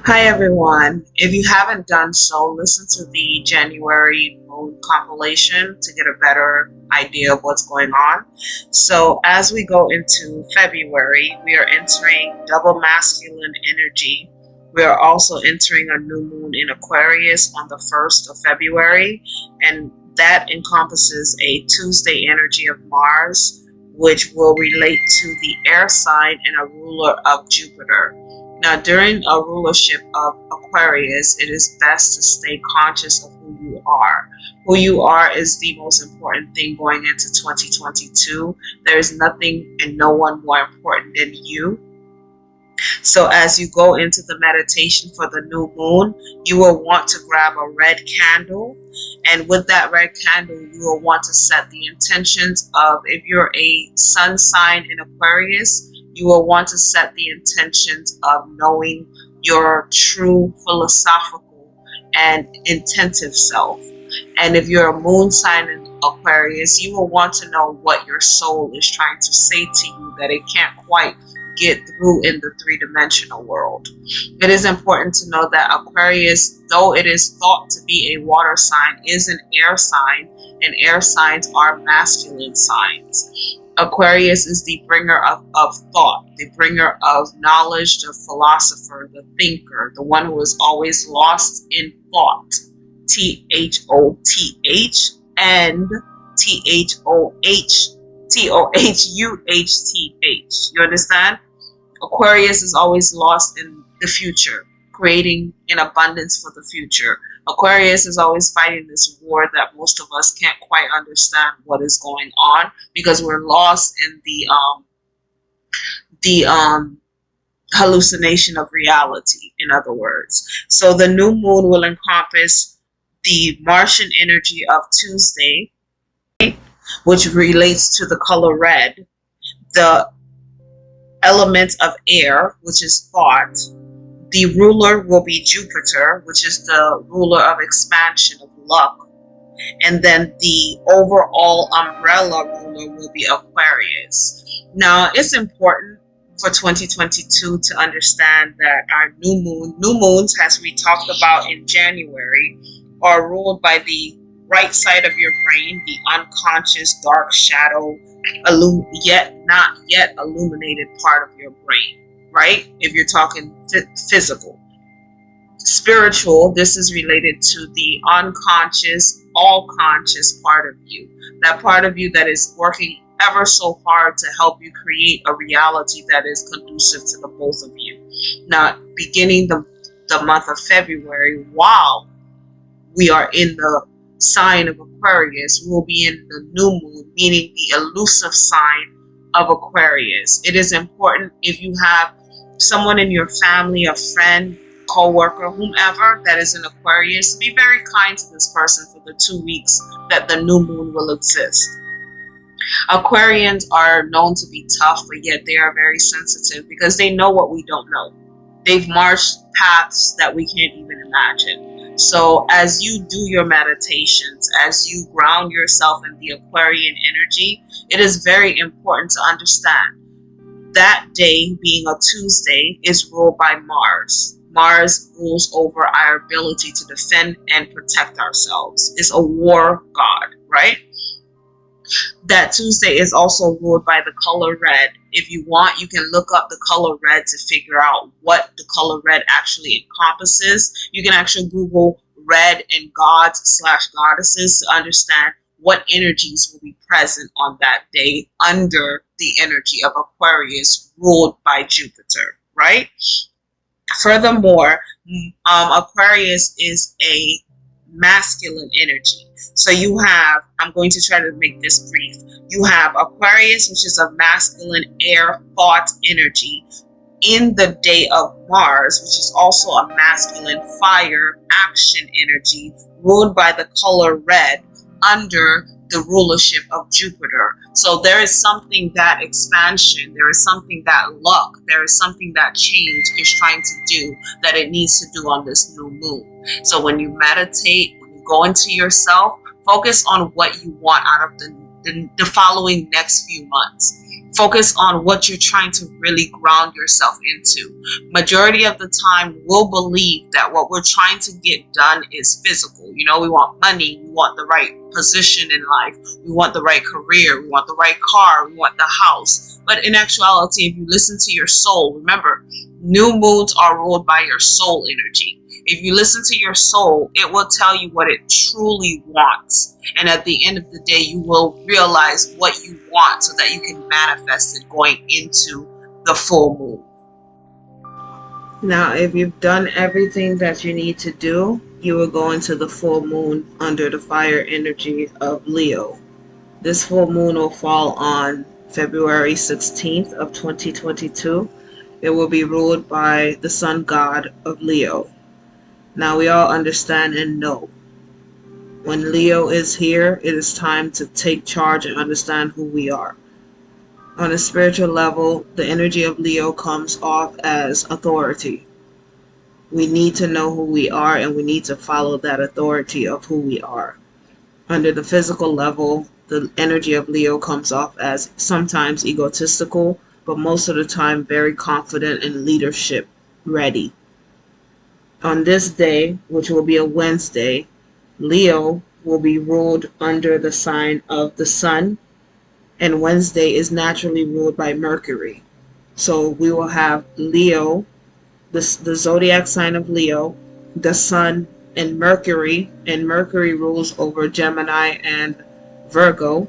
Hi everyone. If you haven't done so, listen to the January moon compilation to get a better idea of what's going on. So, as we go into February, we are entering double masculine energy. We are also entering a new moon in Aquarius on the 1st of February, and that encompasses a Tuesday energy of Mars, which will relate to the air sign and a ruler of Jupiter. Now, during a rulership of Aquarius, it is best to stay conscious of who you are. Who you are is the most important thing going into 2022. There is nothing and no one more important than you. So, as you go into the meditation for the new moon, you will want to grab a red candle. And with that red candle, you will want to set the intentions of, if you're a sun sign in Aquarius, you will want to set the intentions of knowing your true philosophical and intentive self. And if you're a moon sign in Aquarius, you will want to know what your soul is trying to say to you that it can't quite get through in the three-dimensional world. It is important to know that Aquarius, though it is thought to be a water sign, is an air sign, and air signs are masculine signs. Aquarius is the bringer of thought, the bringer of knowledge, the philosopher, the thinker, the one who is always lost in thought. Thoth and Thohuhth. You understand? Aquarius is always lost in the future, creating an abundance for the future. Aquarius is always fighting this war that most of us can't quite understand what is going on because we're lost in the hallucination of reality, in other words. So the new moon will encompass the Martian energy of Tuesday, which relates to the color red, the element of air, which is thought. The ruler will be Jupiter, which is the ruler of expansion, of luck. And then the overall umbrella ruler will be Aquarius. Now, it's important for 2022 to understand that our new moons, as we talked about in January, are ruled by the right side of your brain, the unconscious dark shadow, yet not yet illuminated part of your brain, right? If you're talking physical. Spiritual, this is related to the unconscious, all conscious part of you. That part of you that is working ever so hard to help you create a reality that is conducive to the both of you. Now, beginning the month of February, while we are in the sign of Aquarius, we will be in the new moon, meaning the elusive sign of Aquarius. It is important, if you have someone in your family, a friend, co-worker, whomever that is an Aquarius, be very kind to this person for the 2 weeks that the new moon will exist. Aquarians are known to be tough, but yet they are very sensitive because they know what we don't know. They've marched paths that we can't even imagine. So as you do your meditations, as you ground yourself in the Aquarian energy, it is very important to understand that day, being a Tuesday, is ruled by Mars. Mars rules over our ability to defend and protect ourselves. It's a war god, right? That Tuesday is also ruled by the color red. If you want, you can look up the color red to figure out what the color red actually encompasses. You can actually Google red and gods/goddesses to understand what energies will be present on that day under the energy of Aquarius ruled by Jupiter, right? Furthermore, Aquarius is a masculine energy. So you have, I'm going to try to make this brief. You have Aquarius, which is a masculine air thought energy in the day of Mars, which is also a masculine fire action energy ruled by the color red under the rulership of Jupiter. So there is something that expansion, there is something that luck, there is something that change is trying to do that it needs to do on this new moon. So when you meditate, when you go into yourself, focus on what you want out of the following next few months. Focus on what you're trying to really ground yourself into. Majority of the time, we'll believe that what we're trying to get done is physical. You know, we want money, we want the right position in life, we want the right career, we want the right car, we want the house. But in actuality, if you listen to your soul, remember, new moons are ruled by your soul energy. If you listen to your soul, it will tell you what it truly wants. And at the end of the day, you will realize what you want so that you can manifest it going into the full moon. Now, if you've done everything that you need to do, you will go into the full moon under the fire energy of Leo. This full moon will fall on February 16th of 2022. It will be ruled by the sun god of Leo. Now we all understand and know when Leo is here, it is time to take charge and understand who we are. On a spiritual level, the energy of Leo comes off as authority. We need to know who we are and we need to follow that authority of who we are. Under the physical level, the energy of Leo comes off as sometimes egotistical, but most of the time very confident and leadership ready. On this day, which will be a Wednesday, Leo will be ruled under the sign of the sun, and Wednesday is naturally ruled by Mercury. So we will have Leo, the zodiac sign of Leo, the sun, and Mercury rules over Gemini and Virgo.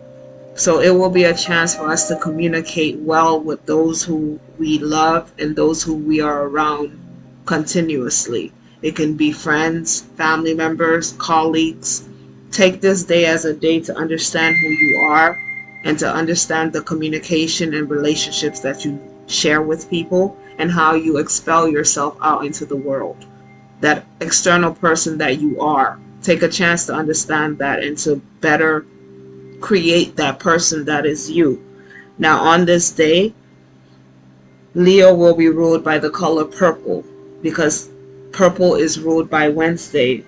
So it will be a chance for us to communicate well with those who we love and those who we are around continuously. It can be friends, family members, colleagues. Take this day as a day to understand who you are and to understand the communication and relationships that you share with people and how you expel yourself out into the world. That external person that you are. Take a chance to understand that and to better create that person that is you. Now on this day, Leo will be ruled by the color purple because purple is ruled by Wednesday,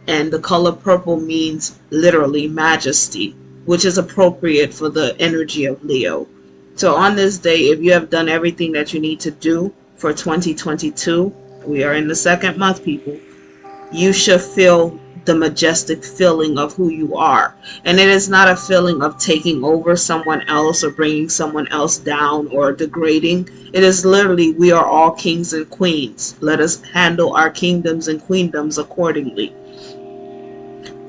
and the color purple means literally majesty, which is appropriate for the energy of Leo. So on this day, if you have done everything that you need to do for 2022, we are in the second month, people, you should feel the majestic feeling of who you are. And it is not a feeling of taking over someone else or bringing someone else down or degrading. It is literally, we are all kings and queens. Let us handle our kingdoms and queendoms accordingly.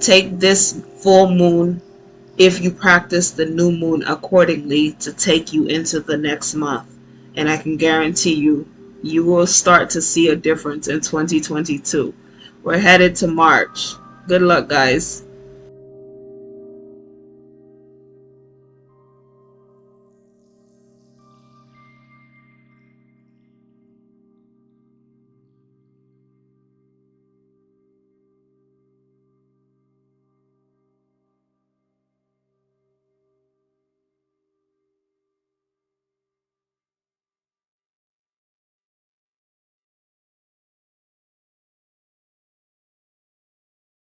Take this full moon, if you practice the new moon accordingly, to take you into the next month. And I can guarantee you, you will start to see a difference in 2022. We're headed to March. Good luck, guys.